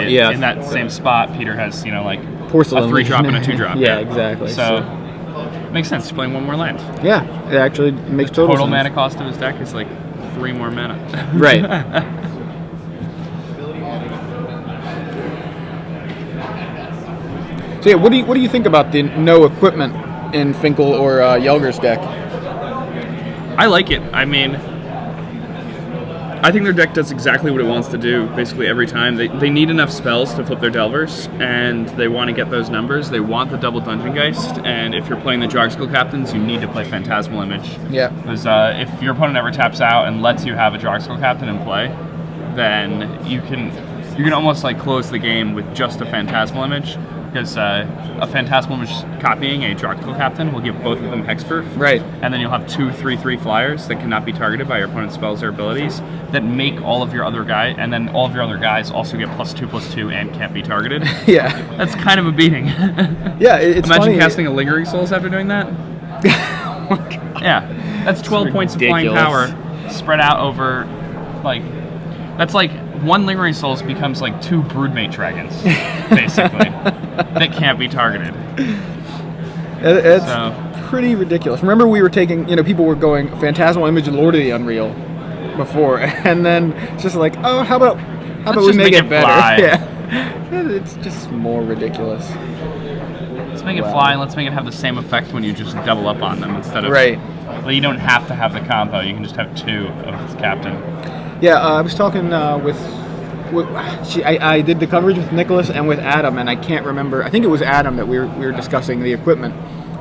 in that same spot, Peter has, like Porcelain a 3-drop and a 2-drop. Yeah, exactly. So makes sense. He's playing one more land. Yeah, it actually makes total sense. Mana cost of his deck is like 3 more mana. Right. So yeah, what do you think about the no equipment in Finkel or Yelger's deck? I like it. I mean, I think their deck does exactly what it wants to do basically every time. They need enough spells to flip their Delvers, and they want to get those numbers. They want the double Dungeon Geist, and if you're playing the Drogskell Captains, you need to play Phantasmal Image. Yeah. Because if your opponent ever taps out and lets you have a Drogskell Captain in play, then you can almost like close the game with just a Phantasmal Image. Because a Phantasmal Image copying a Drogskell Captain will give both of them hexproof. Right. And then you'll have 2 3/3 flyers that cannot be targeted by your opponent's spells or abilities that make all of your other guys, and then all of your other guys also get +2/+2 and can't be targeted. Yeah. That's kind of a beating. Yeah, it's Imagine funny. casting a Lingering Souls after doing that. Oh my God. Yeah. That's 12 points of flying power spread out over, that's like 1 Lingering Souls becomes like 2 Broodmate Dragons, basically, that can't be targeted. It's pretty ridiculous. Remember we were taking, people were going Phantasmal Image and Lord of the Unreal before, and then it's just like, oh, how about we make it better? Fly. Yeah. It's just more ridiculous. Let's make it fly, and let's make it have the same effect when you just double up on them instead of... Right. Well, you don't have to have the combo. You can just have 2 of this captain. Yeah, I was talking I did the coverage with Nicholas and with Adam, and I can't remember. I think it was Adam that we were discussing the equipment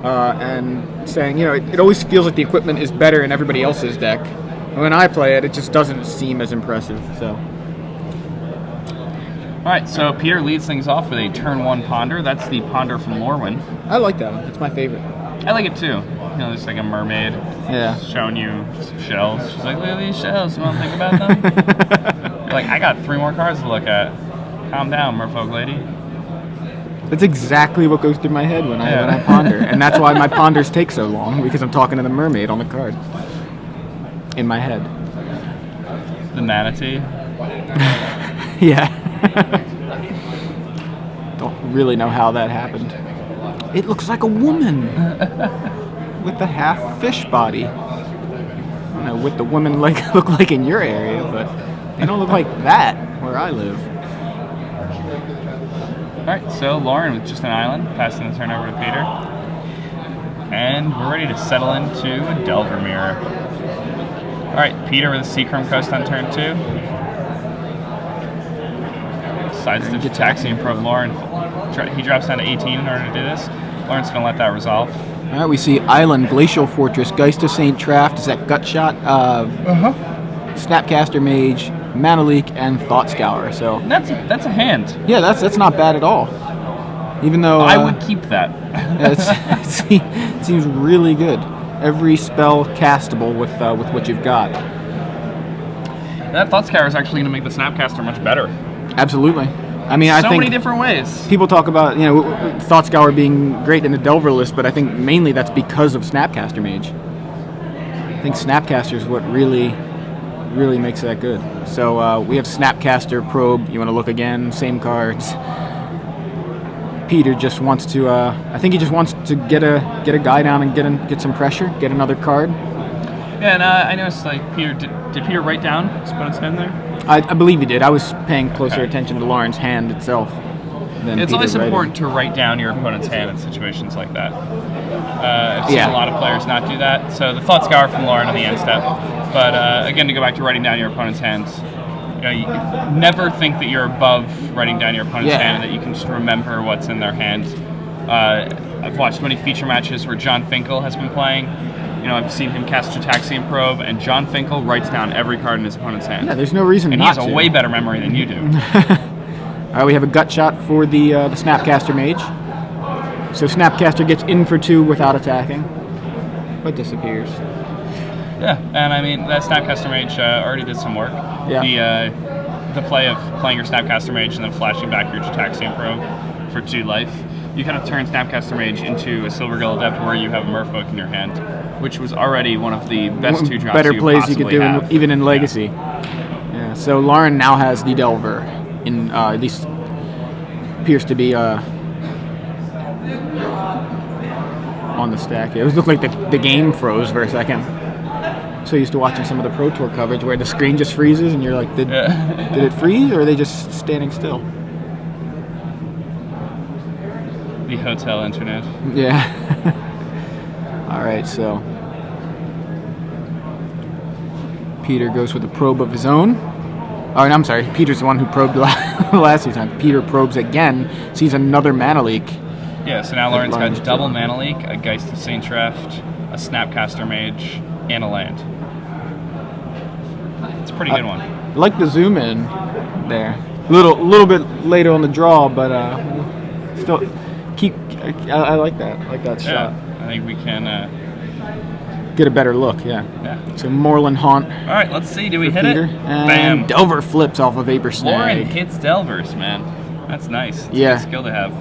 and saying, it always feels like the equipment is better in everybody else's deck. And when I play it, it just doesn't seem as impressive. So. All right, so Peter leads things off with a turn 1 Ponder. That's the Ponder from Lorwyn. I like that one. It's my favorite. I like it too. There's like a mermaid showing you shells. She's like, look at these shells. You want to think about them? You're like, I got 3 more cards to look at. Calm down, merfolk lady. That's exactly what goes through my head when I ponder. And that's why my ponders take so long, because I'm talking to the mermaid on the card. In my head. The manatee? Yeah. Don't really know how that happened. It looks like a woman with the half fish body. I don't know what the women look like in your area, but they don't look like that where I live. Alright, so Lauren with just an island, passing the turn over to Peter. And we're ready to settle into a Delver Mirror. Alright, Peter with a Seachrome Coast on turn 2. Decides to Taxian Probe Lauren. He drops down to 18 in order to do this. Lauren's going to let that resolve. All right, we see Island, Glacial Fortress, Geist of St. Traft, is that Gut Shot, Snapcaster Mage, Mana Leak, and Thought Scour. So that's a hand. Yeah, that's not bad at all. Even though I would keep that. It seems really good. Every spell castable with what you've got. That Thought Scour is actually going to make the Snapcaster much better. Absolutely. I mean, I think many different ways. People talk about Thought Scour being great in the Delver list, but I think mainly that's because of Snapcaster Mage. I think Snapcaster is what really makes that good. So we have Snapcaster, Probe. You want to look again? Same cards. Peter just wants to. I think he just wants to get a guy down and get some pressure, get another card. Yeah, and I noticed Peter did Peter write down his opponent's hand there? I believe he did. I was paying closer attention to Lauren's hand itself. It's always important to write down your opponent's hand in situations like that. I've seen a lot of players not do that. So the Thought Scour from Lauren on the end step. But again, to go back to writing down your opponent's hands, you never think that you're above writing down your opponent's hand and that you can just remember what's in their hand. I've watched many feature matches where John Finkel has been playing. I've seen him cast Jataxian Probe, and John Finkel writes down every card in his opponent's hand. Yeah, there's no reason not to. And he has a way better memory than you do. All right, we have a Gut Shot for the Snapcaster Mage. So Snapcaster gets in for 2 without attacking, but disappears. Yeah, and I mean, that Snapcaster Mage already did some work. Yeah. The play of playing your Snapcaster Mage and then flashing back your Jataxian Probe for 2 life. You kind of turn Snapcaster Mage into a Silvergill Adept where you have a Merfolk in your hand, which was already one of the best 2 drops better plays you could do have. even in Legacy. Yeah. So Lauren now has the Delver in at least appears to be on the stack. It looked like the game froze for a second. So used to watching some of the Pro Tour coverage where the screen just freezes and you're like, did it freeze or are they just standing still? The hotel internet. Yeah. All right, so Peter goes with a probe of his own. Oh, and I'm sorry, Peter's the one who probed last few times. Peter probes again, sees another mana leak. Yeah, so now Lauren's got double mana leak, a Geist of Saint Traft, a Snapcaster Mage, and a land. It's a pretty good one. I like the zoom in there. Little bit later on the draw, but still keep. I like that. I like that shot. I think we can get a better look. Yeah. So Moreland Haunt. All right, let's see. Do we hit Peter. it? And Bam. Delver flips off of Vapor Snag. Lauren hits Delvers, man. That's nice. It's a good skill to have.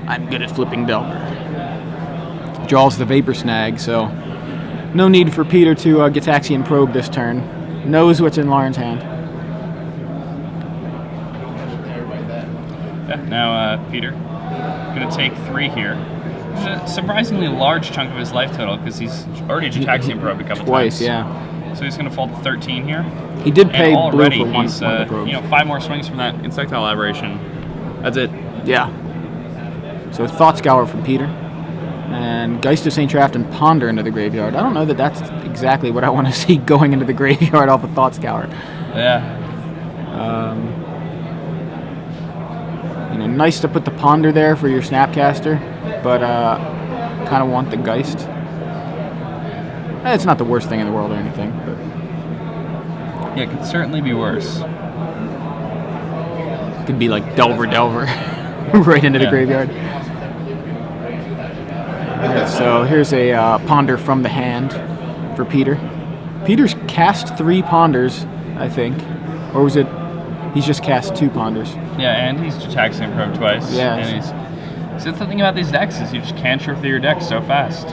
I'm good at flipping Delver. Draws the Vapor Snag, so no need for Peter to Gitaxian probe this turn. Knows what's in Lauren's hand. Yeah, now Peter going to take 3 here. Which is a surprisingly large chunk of his life total because he's already Gitaxian probed a couple twice, times. Yeah. So he's going to fall to 13 here. He did pay and already blue for one he's, probe. 5 more swings from that Insectile Aberration. That's it. Yeah. So Thought Scour from Peter. And Geist of Saint Traft and Ponder into the graveyard. I don't know that that's exactly what I want to see going into the graveyard off of Thought Scour. Yeah. Nice to put the Ponder there for your Snapcaster, but kind of want the Geist. It's not the worst thing in the world or anything, but yeah, it could certainly be worse. It could be like Delver right into the graveyard. Alright, so here's a Ponder from the hand for Peter. Peter's cast 3 Ponders, I think. Or was it... He's just cast 2 Ponders. Yeah, and he's Gitaxian probed twice. Yeah. And so the thing about these decks is you just cantrip through your deck so fast.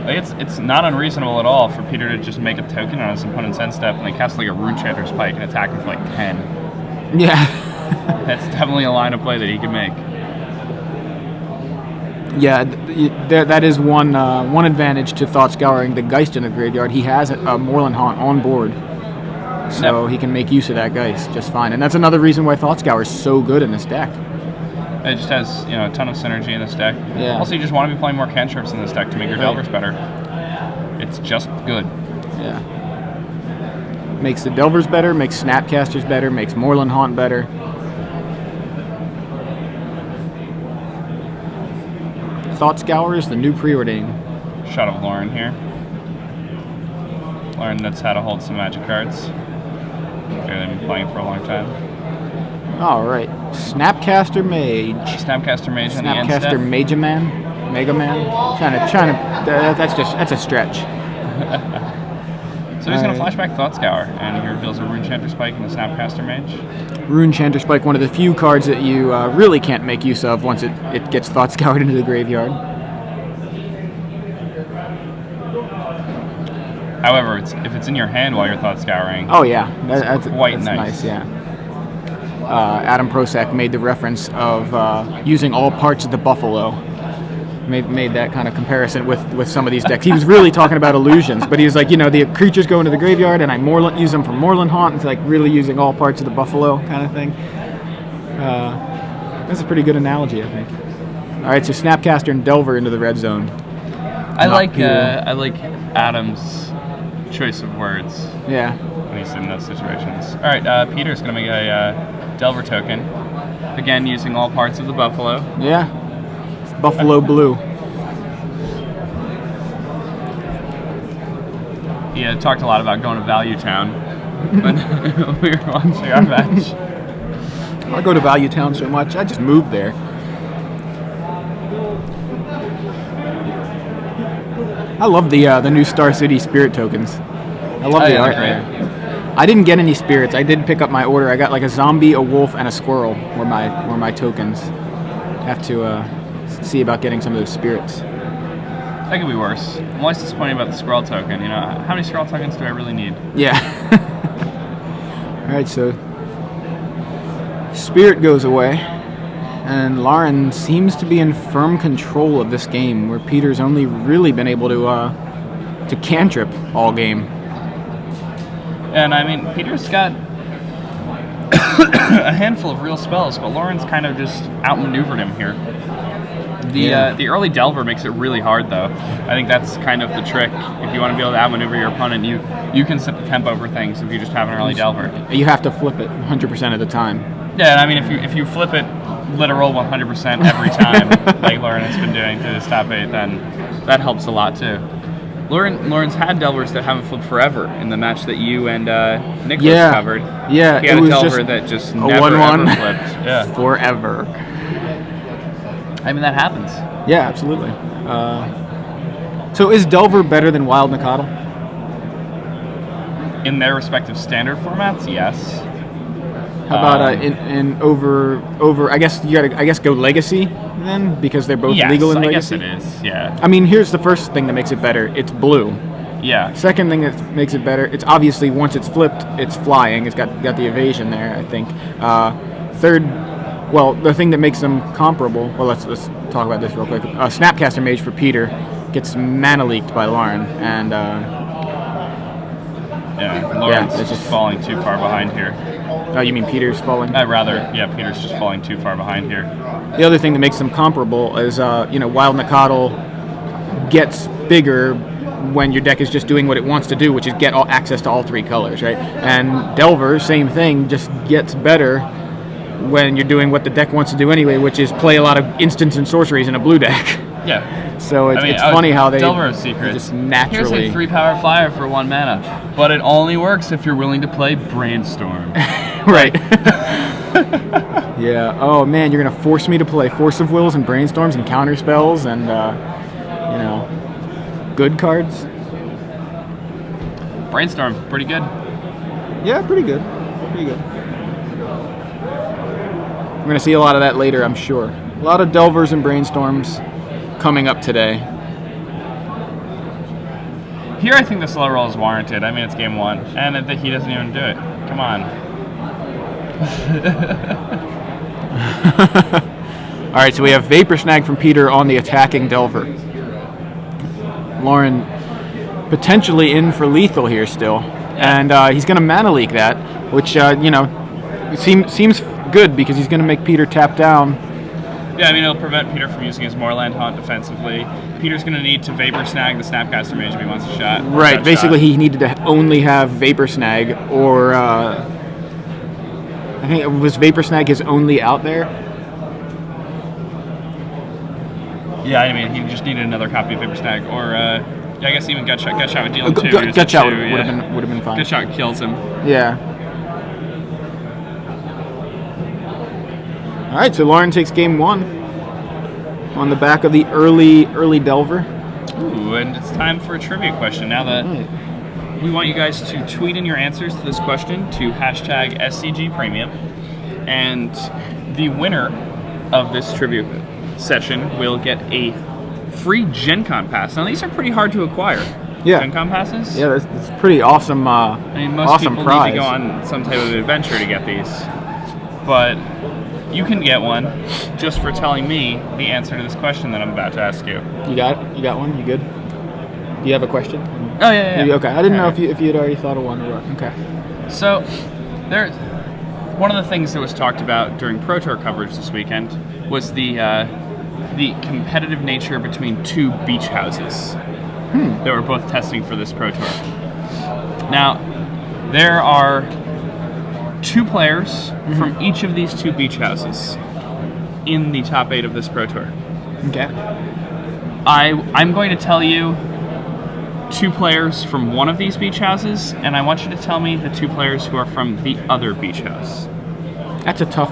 Like it's not unreasonable at all for Peter to just make a token on his opponent's end step and they cast like a Runechanter's Pike and attack him for like 10. Yeah. That's definitely a line of play that he can make. Yeah, that is one advantage to Thought Scouring the Geist in the graveyard. He has a Moreland Haunt on board, so he can make use of that Geist just fine. And that's another reason why Thought Scour is so good in this deck. It just has a ton of synergy in this deck. Yeah. Also, you just want to be playing more cantrips in this deck to make your Delvers better. It's just good. Yeah. Makes the Delvers better, makes Snapcasters better, makes Moreland Haunt better. Thought Scour is the new preordain. Shot of Lauren here. Lauren knows how to hold some magic cards. They've been playing for a long time. All right, Snapcaster Mage. Snapcaster Mage on the end Snapcaster step. Mega Man. Trying to. That's a stretch. So he's going to flashback Thought Scour, and he reveals a Runechanter's Spike and a Snapcaster Mage. Runechanter's Spike, one of the few cards that you really can't make use of once it gets Thought Scoured into the graveyard. However, if it's in your hand while you're Thought Scouring, yeah, that's quite nice. Yeah. Adam Prosak made the reference of using all parts of the buffalo. Made that kind of comparison with some of these decks. He was really talking about illusions, but he was like, the creatures go into the graveyard and I use them for Moreland Haunt. It's like really using all parts of the buffalo kind of thing. That's a pretty good analogy, I think. All right, so Snapcaster and Delver into the red zone. I like Adam's choice of words. Yeah. When he's in those situations. All right, Peter's going to make a Delver token. Again, using all parts of the buffalo. Yeah. Buffalo Blue. He talked a lot about going to Value Town when we were watching our match. I go to Value Town so much, I just moved there. I love the new Star City Spirit tokens. I love the art there. I didn't get any spirits. I did pick up my order. I got like a zombie, a wolf, and a squirrel were my tokens. Have to see about getting some of those spirits. That could be worse. I'm always disappointed about the scroll token. How many scroll tokens do I really need? Yeah. All right, so Spirit goes away, and Lauren seems to be in firm control of this game, where Peter's only really been able to cantrip all game. And I mean, Peter's got a handful of real spells, but Lauren's kind of just outmaneuvered him here. The early Delver makes it really hard, though. I think that's kind of the trick. If you want to be able to outmaneuver your opponent, you can set the tempo for things if you just have an early Delver. You have to flip it 100% of the time. Yeah, and I mean, if you flip it literal 100% every time, like Lauren has been doing through this top 8, then that helps a lot too. Lauren's had Delvers that haven't flipped forever in the match that you and Nicholas covered. Yeah, he had a Delver that just never ever flipped. Yeah, forever. I mean, that happens. Yeah, absolutely. So is Delver better than Wild Nikotl? In their respective standard formats, yes. How about in over? I guess you gotta go Legacy then, because they're both legal in Legacy. I guess it is. Yeah. I mean, here's the first thing that makes it better. It's blue. Yeah. Second thing that makes it better, it's obviously once it's flipped, it's flying. It's got the evasion there, I think. Third, well, the thing that makes them comparable. Well, let's talk about this real quick. Snapcaster Mage for Peter gets mana leaked by Lauren, and Lauren's just falling too far behind here. Oh, you mean Peter's falling? Peter's just falling too far behind here. The other thing that makes them comparable is, Wild Nikotl gets bigger when your deck is just doing what it wants to do, which is get access to all 3 colors, right? And Delver, same thing, just gets better when you're doing what the deck wants to do anyway, which is play a lot of instants and sorceries in a blue deck. Yeah. So it's funny how they Delver of Secrets. Just naturally. Here's a 3-power flyer for 1 mana, but it only works if you're willing to play Brainstorm. Right. Yeah. Oh man, you're gonna force me to play Force of Wills and Brainstorms and counter spells and good cards. Brainstorm, pretty good. Yeah, pretty good. Pretty good. We're gonna see a lot of that later, I'm sure. A lot of Delvers and Brainstorms coming up today. Here, I think the slow roll is warranted. I mean, it's game 1, and he doesn't even do it. Come on. All right, so we have Vapor Snag from Peter on the attacking Delver. Lauren potentially in for lethal here still, and he's going to mana leak that, which seems good because he's going to make Peter tap down. Yeah, I mean, it'll prevent Peter from using his Moorland Haunt defensively. Peter's going to need to Vapor Snag the Snapcaster Mage if he wants a shot. Right, basically he needed to only have Vapor Snag, or I think it was Vapor Snag his only out there. Yeah, I mean, he just needed another copy of Vapor Snag, or I guess even Gut Shot would deal him 2. Gut Shot would have been fine. Gut Shot kills him. Yeah. All right, so Lauren takes game 1 on the back of the early Delver. Ooh, and it's time for a trivia question. Now that we want you guys to tweet in your answers to this question to hashtag SCGPremium, and the winner of this trivia session will get a free Gen Con pass. Now, these are pretty hard to acquire. Yeah. Gen Con passes? Yeah, that's pretty awesome. I mean, most awesome people prize. need to go on some type of adventure to get these. But you can get one just for telling me the answer to this question that I'm about to ask you. You got one? You good? Do you have a question? Oh, yeah. Okay, I didn't know if you had already thought of one or what. Okay. So, one of the things that was talked about during Pro Tour coverage this weekend was the competitive nature between 2 beach houses that were both testing for this Pro Tour. Now, there are 2 players from each of these 2 beach houses in the top 8 of this Pro Tour. Okay. I'm going to tell you 2 players from one of these beach houses, and I want you to tell me the 2 players who are from the other beach house. That's a tough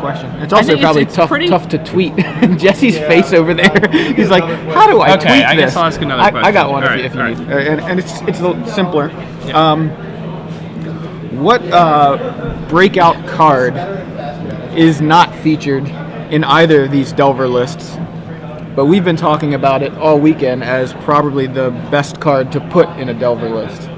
question. It's also probably tough to tweet. Jesse's face over there. He's like, how do I tweet this? Okay, I guess I'll ask another question. I got one if you need. And it's a little simpler. Yeah. What breakout card is not featured in either of these Delver lists, but we've been talking about it all weekend as probably the best card to put in a Delver list?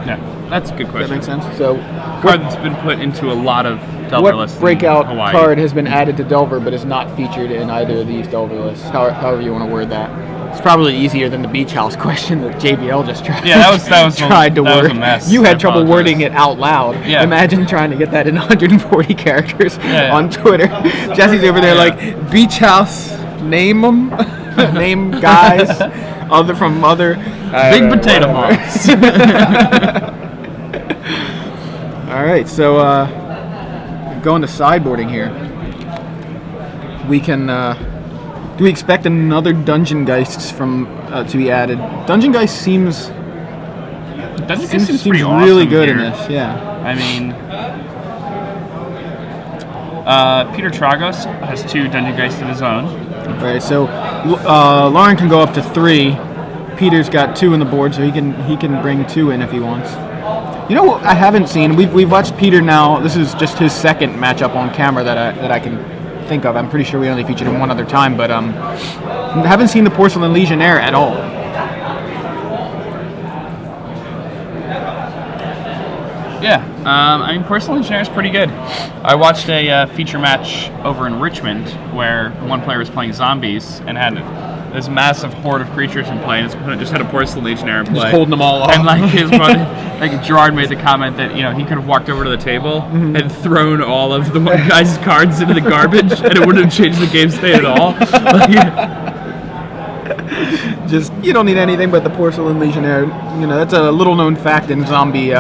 Yeah, that's a good question. That makes sense. So, card that's been put into a lot of Delver lists. What breakout Hawaii. card has been added to Delver but is not featured in either of these Delver lists? However you want to word that. It's probably easier than the beach house question that JBL just tried. Yeah, that was tried to word. Was a mess. You had trouble wording it out loud. Yeah. Imagine trying to get that in 140 characters on Twitter. Jesse's over there like beach house. Name them. Name guys. From other. Big potato moms. All right, so going to sideboarding here. We can. Do we expect another Dungeon Geist to be added? Dungeon Geist seems seems pretty really awesome good here. in this. Yeah. I mean, Peter Tragos has 2 Dungeon Geists of his own. All right, so Lauren can go up to 3. Peter's got 2 in the board, so he can bring 2 in if he wants. You know what I haven't seen? We've watched Peter now. This is just his second matchup on camera that I can think of. I'm pretty sure we only featured him one other time, but haven't seen the Porcelain Legionnaire at all. Yeah, I mean, Porcelain Legionnaire is pretty good. I watched a feature match over in Richmond where one player was playing zombies and had this massive horde of creatures in play, and his opponent just had a Porcelain Legionnaire in play. Just holding them all off. And like his brother, like Gerard made the comment that he could have walked over to the table and thrown all of the one guy's cards into the garbage, and it wouldn't have changed the game state at all. Just you don't need anything but the Porcelain Legionnaire. That's a little known fact in zombie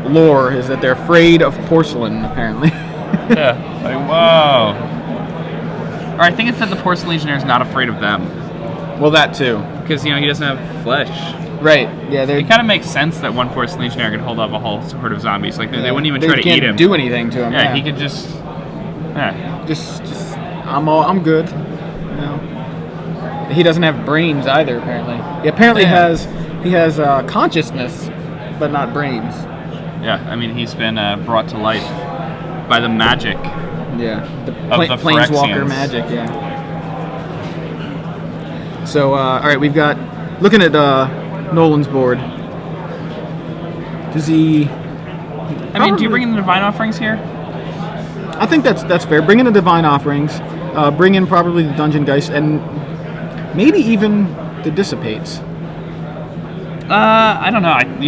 lore is that they're afraid of porcelain apparently. Yeah, like whoa. Or I think it's that the Porcelain Legionnaire is not afraid of them. Well, that too. Because, he doesn't have flesh. Right, yeah. It kind of makes sense that one Porcelain Legionnaire could hold up a whole horde of zombies. Like, they wouldn't even try to eat him. They can't do anything to him. Yeah, he could just... Yeah. Just I'm good. He doesn't have brains either, apparently. He apparently has consciousness, but not brains. Yeah, I mean, he's been brought to life by the magic. Yeah, the Phyrexians. Planeswalker magic, yeah. So, all right, we've got, looking at Nolan's board, does he... I mean, do you bring in the Divine Offerings here? I think that's fair. Bring in the Divine Offerings, bring in probably the Dungeon Geist, and maybe even the Dissipates. I don't know. I'd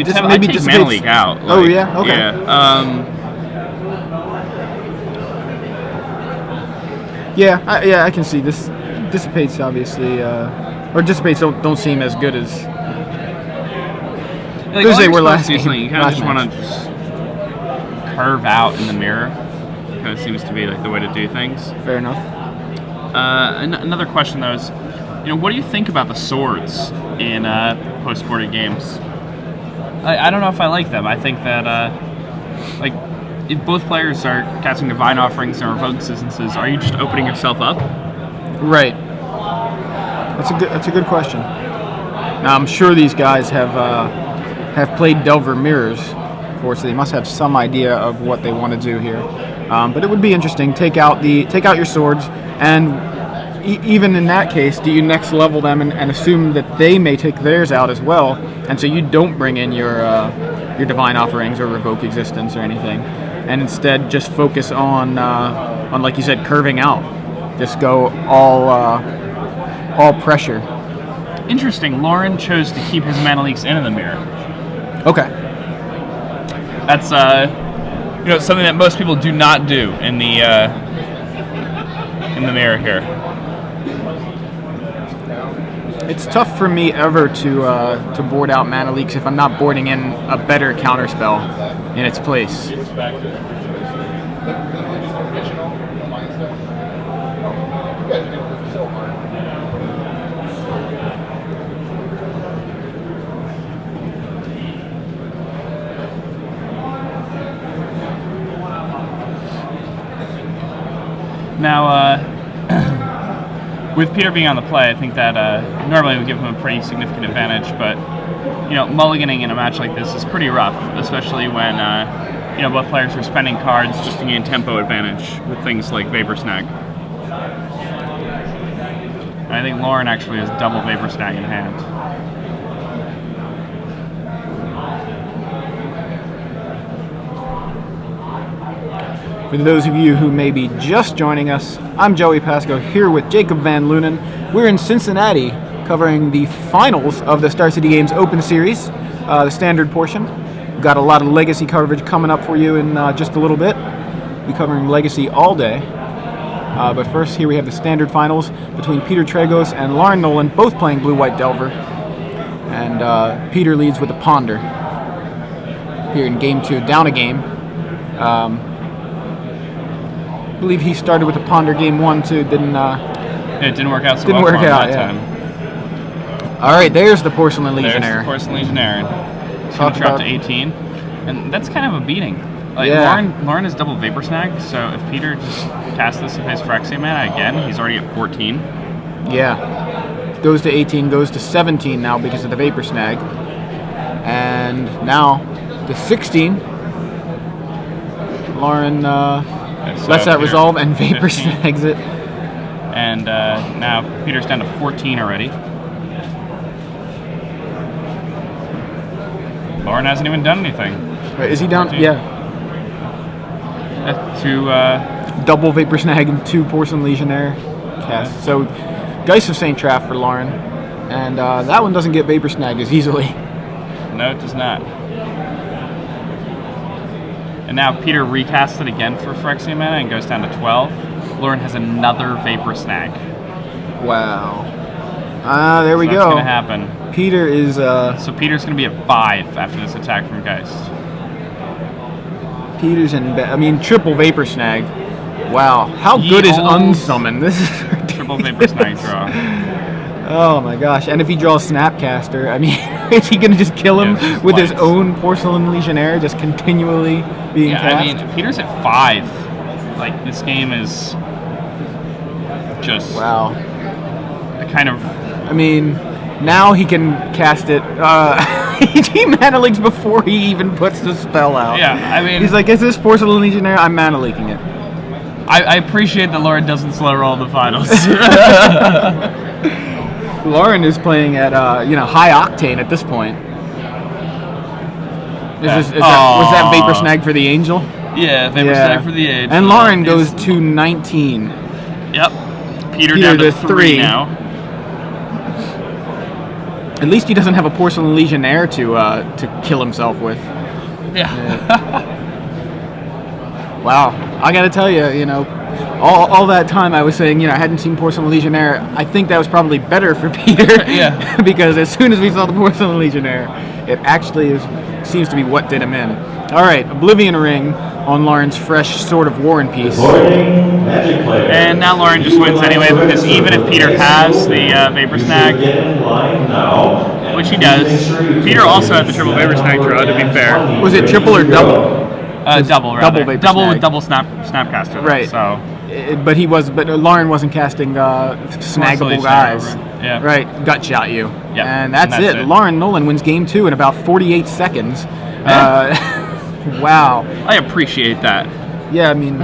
take Mana Leak out. Oh, yeah? Okay. Yeah. I can see this. Dissipates obviously, or Dissipates don't seem as good as they were last game. You kind of just want to curve out in the mirror. Kind of seems to be like the way to do things. Fair enough. Another question though is, what do you think about the swords in post-boarded games? I don't know if I like them. I think that if both players are casting Divine Offerings and Revoke Existences, are you just opening yourself up? Right. That's a good question. Now I'm sure these guys have played Delver Mirrors before, so they must have some idea of what they want to do here. But it would be interesting. Take out your swords, and even in that case, do you next level them and assume that they may take theirs out as well, and so you don't bring in your Divine Offerings or Revoke Existence or anything, and instead just focus on like you said, curving out. Just go all pressure. Interesting. Lauren chose to keep his Mana Leaks in the mirror. Okay. That's something that most people do not do in the mirror here. It's tough for me ever to board out Mana Leaks if I'm not boarding in a better counterspell in its place. Now, with Peter being on the play, I think that normally would give him a pretty significant advantage, but mulliganing in a match like this is pretty rough, especially when both players are spending cards just to gain tempo advantage with things like Vapor Snag. And I think Lauren actually has double Vapor Snag in hand. For those of you who may be just joining us, I'm Joey Pasco here with Jacob Van Lunen. We're in Cincinnati covering the finals of the Star City Games Open Series, the standard portion. We've got a lot of Legacy coverage coming up for you in just a little bit. We'll be covering Legacy all day. But first, here we have the standard finals between Peter Tragos and Lauren Nolen, both playing Blue-White Delver. And Peter leads with a Ponder here in Game 2, down a game. I believe he started with a Ponder Game 1 too. It didn't work out so well for him that time. All right, there's the Porcelain Legionnaire. There's the Porcelain Legionnaire. It's going to drop to 18, and that's kind of a beating. Like Lauren is double Vapor Snag, so if Peter just casts this and plays Phyrexian Mana again, he's already at 14. Yeah, goes to 18, goes to 17 now because of the Vapor Snag, and now to 16. Lauren lets that resolve and Vapor Snags it. And now Peter's down to 14 already. Lauren hasn't even done anything. Wait, is he down? 14. Yeah. Double Vapor Snag and 2 Porcelain Legionnaire cast. So, Geist of St. Traff for Lauren. And that one doesn't get Vapor Snagged as easily. No, it does not. And now Peter recasts it again for Phyrexian Mana and goes down to 12. Lauren has another Vapor Snag. Wow. There we go. What's going to happen? Peter is... So Peter's going to be at 5 after this attack from Geist. Peter's in... triple Vapor Snag. Wow. How good is Unsummon? This is ridiculous. Triple Vapor Snag draw. Oh my gosh. And if he draws Snapcaster, is he going to just kill him with his own Porcelain Legionnaire just continually being cast? Peter's at 5. Like, this game is just... Wow. A kind of... now he can cast it. He mana leaks before he even puts the spell out. Yeah, he's like, is this Porcelain Legionnaire? I'm mana leaking it. I appreciate that Lauren doesn't slow roll the finals. Lauren is playing at high octane at this point. Was that Vapor Snag for the Angel? Yeah, Vapor Snag for the Angel. And Lauren goes to 19. Yep. Peter down to 3 now. At least he doesn't have a Porcelain Legionnaire to kill himself with. Yeah. Wow. I gotta tell you, all that time I was saying, I hadn't seen Porcelain Legionnaire. I think that was probably better for Peter. Yeah. Because as soon as we saw the Porcelain Legionnaire, it actually seems to be what did him in. All right, Oblivion Ring on Lauren's fresh Sword of War and Peace. And now Lauren just wins anyway, because even if Peter has the Vapor Snag, which he does, Peter also had the triple Vapor Snag draw, to be fair. Was it triple or double? Double, rather. Double with double Snapcaster. Right. So. But Lauren wasn't casting snaggable guys. Yeah. Right. Gut shot you. Yeah. And that's it. Lauren Nolen wins game 2 in about 48 seconds. Wow. I appreciate that. Yeah, in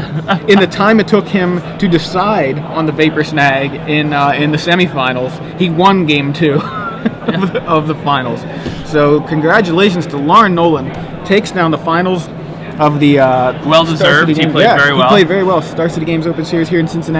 the time it took him to decide on the Vapor Snag in the semifinals, he won game 2 of the finals. So congratulations to Lauren Nolen. Takes down the finals of the well deserved. He played very well. He played very well. Star City Games Open Series here in Cincinnati.